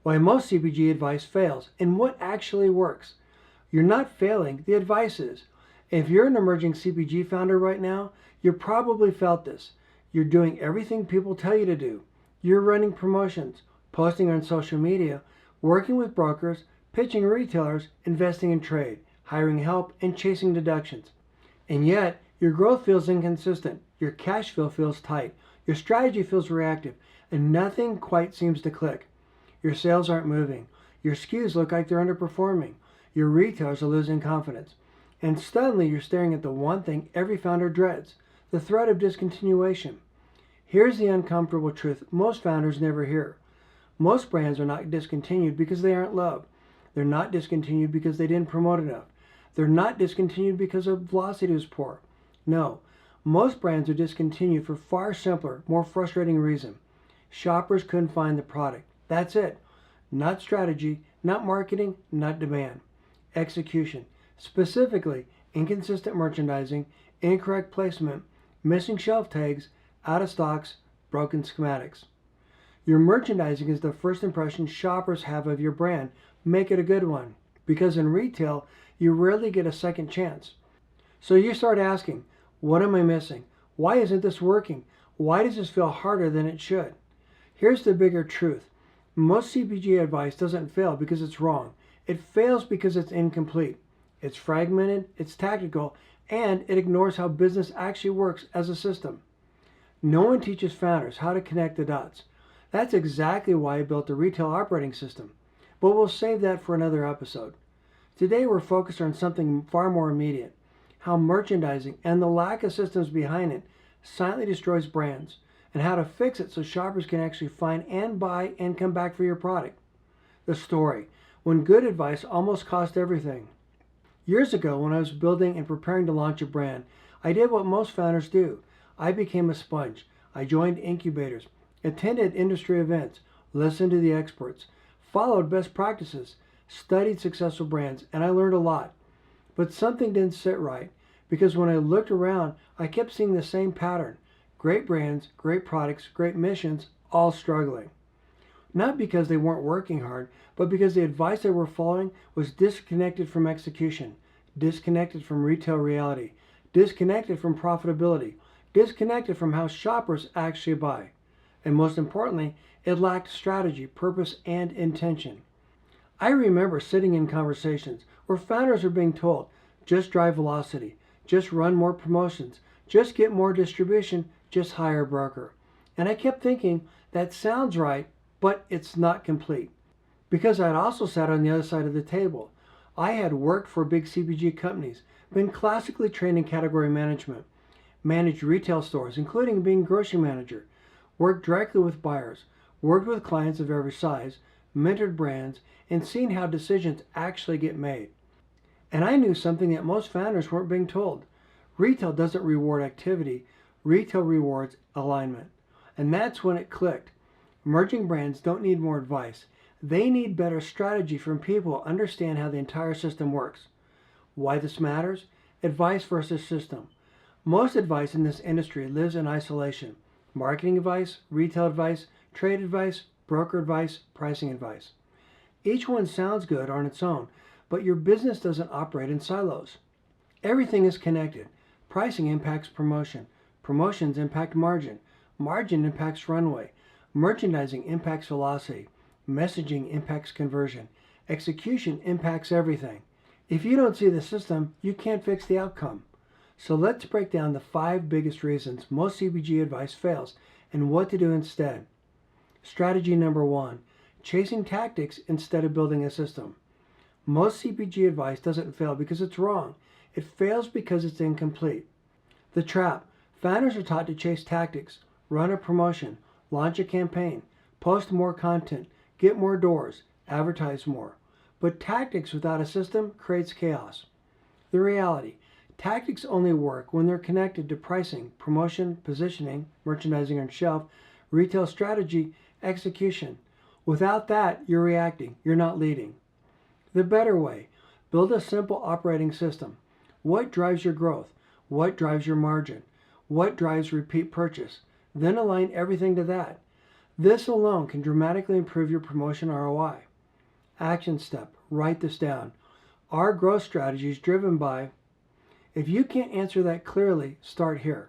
why most CPG advice fails, and what actually works. You're not failing, the advice is. If you're an emerging CPG founder right now, you probably felt this. You're doing everything people tell you to do. You're running promotions, posting on social media, working with brokers, pitching retailers, investing in trade, hiring help, and chasing deductions. And yet, your growth feels inconsistent, your cash flow feels tight, your strategy feels reactive, and nothing quite seems to click. Your sales aren't moving, your SKUs look like they're underperforming, your retailers are losing confidence, and suddenly you're staring at the one thing every founder dreads, the threat of discontinuation. Here's the uncomfortable truth most founders never hear. Most brands are not discontinued because they aren't loved. They're not discontinued because they didn't promote enough. They're not discontinued because the velocity was poor. No, most brands are discontinued for far simpler, more frustrating reason. Shoppers couldn't find the product. That's it. Not strategy, not marketing, not demand. Execution. Specifically, inconsistent merchandising, incorrect placement, missing shelf tags, out of stocks, broken schematics. Your merchandising is the first impression shoppers have of your brand. Make it a good one. Because in retail, you rarely get a second chance. So you start asking, what am I missing? Why isn't this working? Why does this feel harder than it should? Here's the bigger truth. Most CPG advice doesn't fail because it's wrong. It fails because it's incomplete. It's fragmented, it's tactical, and it ignores how business actually works as a system. No one teaches founders how to connect the dots. That's exactly why I built the retail operating system. But we'll save that for another episode. Today we're focused on something far more immediate. How merchandising and the lack of systems behind it silently destroys brands, and how to fix it so shoppers can actually find and buy and come back for your product. The story, when good advice almost cost everything. Years ago, when I was building and preparing to launch a brand, I did what most founders do. I became a sponge. I joined incubators, attended industry events, listened to the experts, followed best practices, studied successful brands, and I learned a lot. But something didn't sit right, because when I looked around, I kept seeing the same pattern. Great brands, great products, great missions, all struggling. Not because they weren't working hard, but because the advice they were following was disconnected from execution, disconnected from retail reality, disconnected from profitability, disconnected from how shoppers actually buy. And most importantly, it lacked strategy, purpose, and intention. I remember sitting in conversations where founders were being told, just drive velocity, just run more promotions, just get more distribution, just hire a broker. And I kept thinking, that sounds right, but it's not complete. Because I'd also sat on the other side of the table. I had worked for big CPG companies, been classically trained in category management, managed retail stores, including being grocery manager, worked directly with buyers, worked with clients of every size, mentored brands, and seen how decisions actually get made. And I knew something that most founders weren't being told. Retail doesn't reward activity, retail rewards alignment. And that's when it clicked. Emerging brands don't need more advice. They need better strategy from people who understand how the entire system works. Why this matters? Advice versus system. Most advice in this industry lives in isolation. Marketing advice, retail advice, trade advice, broker advice, pricing advice. Each one sounds good on its own, but your business doesn't operate in silos. Everything is connected. Pricing impacts promotion. Promotions impact margin. Margin impacts runway. Merchandising impacts velocity. Messaging impacts conversion. Execution impacts everything. If you don't see the system, you can't fix the outcome. So let's break down the 5 biggest reasons most CPG advice fails and what to do instead. Strategy number 1, chasing tactics instead of building a system. Most CPG advice doesn't fail because it's wrong. It fails because it's incomplete. The trap. Founders are taught to chase tactics, run a promotion, launch a campaign, post more content, get more doors, advertise more. But tactics without a system creates chaos. The reality. Tactics only work when they're connected to pricing, promotion, positioning, merchandising on shelf, retail strategy, execution. Without that, you're reacting. You're not leading. The better way. Build a simple operating system. What drives your growth? What drives your margin? What drives repeat purchase? Then align everything to that. This alone can dramatically improve your promotion ROI. Action step, write this down. Our growth strategy is driven by, if you can't answer that clearly, start here.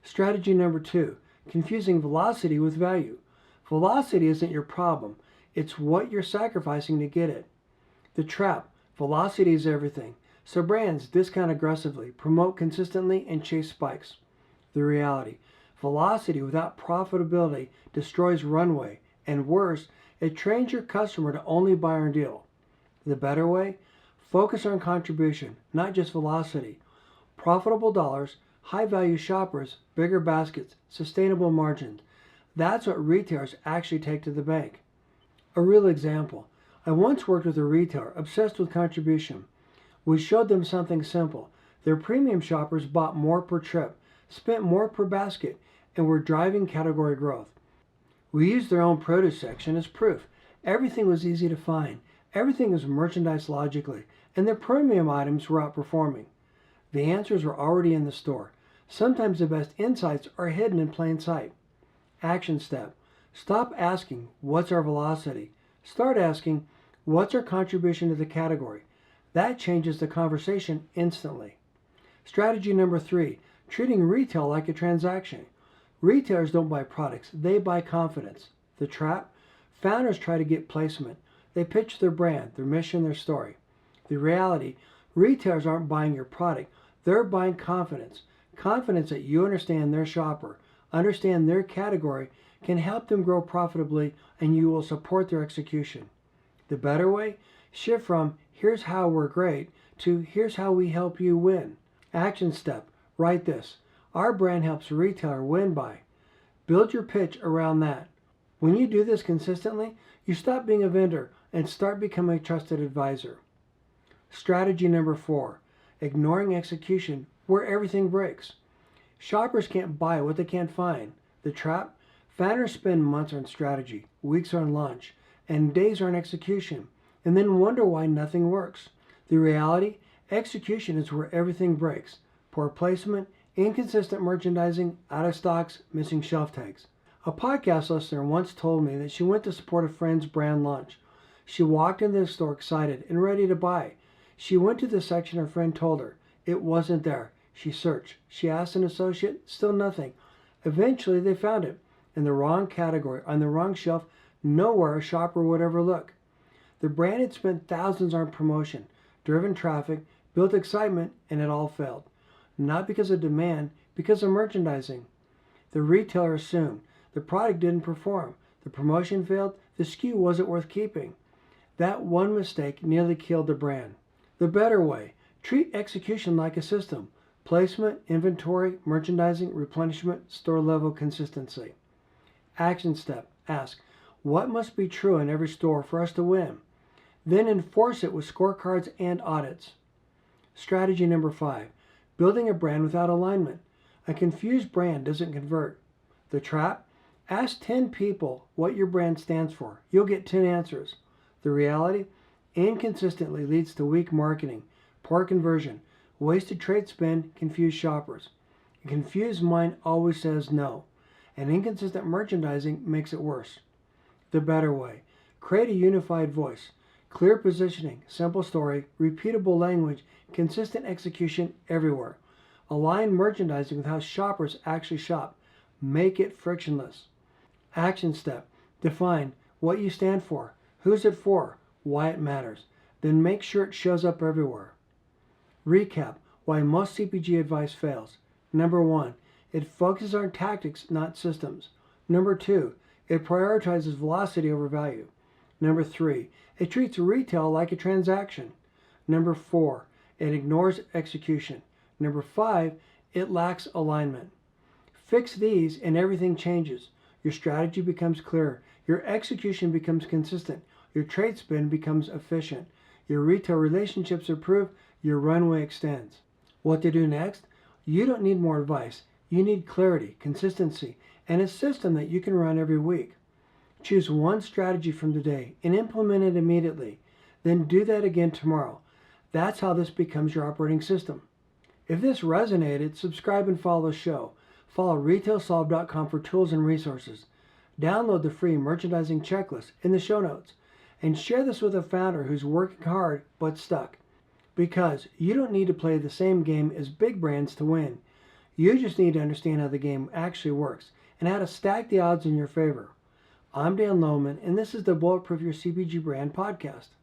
Strategy number 2, confusing velocity with value. Velocity isn't your problem. It's what you're sacrificing to get it. The trap, velocity is everything. So brands discount aggressively, promote consistently, and chase spikes. The reality, velocity without profitability destroys runway, and worse, it trains your customer to only buy on deal. The better way, focus on contribution, not just velocity. Profitable dollars, high-value shoppers, bigger baskets, sustainable margins. That's what retailers actually take to the bank. A real example. I once worked with a retailer obsessed with contribution. We showed them something simple. Their premium shoppers bought more per trip, spent more per basket, and were driving category growth. We used their own produce section as proof. Everything was easy to find. Everything was merchandised logically, and their premium items were outperforming. The answers were already in the store. Sometimes the best insights are hidden in plain sight. Action step. Stop asking, what's our velocity? Start asking, what's our contribution to the category? That changes the conversation instantly. Strategy number 3, treating retail like a transaction. Retailers don't buy products, they buy confidence. The trap? Founders try to get placement. They pitch their brand, their mission, their story. The reality, retailers aren't buying your product, they're buying confidence. Confidence that you understand their shopper, understand their category, can help them grow profitably, and you will support their execution. The better way? Shift from, here's how we're great, to here's how we help you win. Action step, write this. Our brand helps a retailer win by. Build your pitch around that. When you do this consistently, you stop being a vendor and start becoming a trusted advisor. Strategy number 4, ignoring execution where everything breaks. Shoppers can't buy what they can't find. The trap? Founders spend months on strategy, weeks on launch, and days on execution, and then wonder why nothing works. The reality? Execution is where everything breaks. Poor placement, inconsistent merchandising, out of stocks, missing shelf tags. A podcast listener once told me that she went to support a friend's brand launch. She walked into the store excited and ready to buy. She went to the section her friend told her. It wasn't there. She searched. She asked an associate. Still nothing. Eventually they found it. In the wrong category, on the wrong shelf, nowhere a shopper would ever look. The brand had spent thousands on promotion, driven traffic, built excitement, and it all failed. Not because of demand, because of merchandising. The retailer assumed the product didn't perform, the promotion failed, the SKU wasn't worth keeping. That one mistake nearly killed the brand. The better way, treat execution like a system. Placement, inventory, merchandising, replenishment, store level consistency. Action step, ask, what must be true in every store for us to win? Then enforce it with scorecards and audits. Strategy number 5, building a brand without alignment. A confused brand doesn't convert. The trap? Ask 10 people what your brand stands for. You'll get 10 answers. The reality? Inconsistently leads to weak marketing, poor conversion, wasted trade spend, confused shoppers. A confused mind always says no, and inconsistent merchandising makes it worse. The better way, create a unified voice, clear positioning, simple story, repeatable language, consistent execution everywhere. Align merchandising with how shoppers actually shop. Make it frictionless. Action step, define what you stand for, who's it for, why it matters. Then make sure it shows up everywhere. Recap why most CPG advice fails. Number 1, it focuses on tactics, not systems. Number 2, it prioritizes velocity over value. Number 3, it treats retail like a transaction. Number 4, it ignores execution. Number 5, it lacks alignment. Fix these and everything changes. Your strategy becomes clear. Your execution becomes consistent. Your trade spend becomes efficient. Your retail relationships improve. Your runway extends. What to do next? You don't need more advice. You need clarity, consistency, and a system that you can run every week. Choose one strategy from today and implement it immediately. Then do that again tomorrow. That's how this becomes your operating system. If this resonated, subscribe and follow the show. Follow retailsolve.com for tools and resources. Download the free merchandising checklist in the show notes and share this with a founder who's working hard but stuck. Because you don't need to play the same game as big brands to win. You just need to understand how the game actually works and how to stack the odds in your favor. I'm Dan Lohman, and this is the Bulletproof Your CPG Brand podcast.